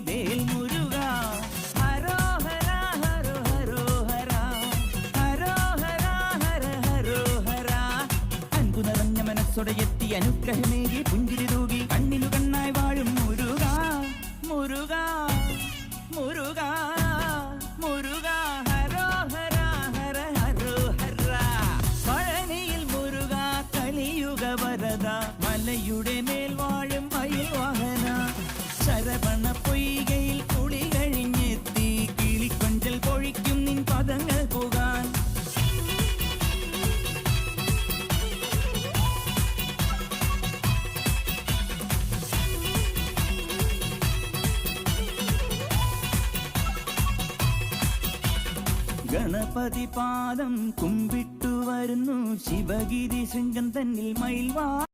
വേൽ മുരുക ഹരോഹര ഹരോ ഹരോഹര ഹരോഹര ഹര ഹരോഹര അൻപു നിറഞ്ഞ മനസ്സോടെ എത്തി അനുഗ്രഹമേകി പുഞ്ചിരി തൂകി കണ്ണിനു കണ്ണായി വാഴും മുരുക മുരുക മുരുക മുരുക ഹരോഹര ഹര ഹരോഹര പഴനിയിൽ മുരുക കലിയുഗ വരദ മലയുടെ മേൽ വാഴും മയിൽ വാഹന ശരവണ പൊയ്കയിൽ കുളി കഴിഞ്ഞെത്തി കിളിക്കൊഞ്ചൽ പൊഴിക്കും നിൻ പദങ്ങൾ പോകാൻ ഗണപതി പാദം കുമ്പിട്ടു വരുന്നു ശിവഗിരി ശൃംഗം തന്നിൽ മയിൽ വാഹന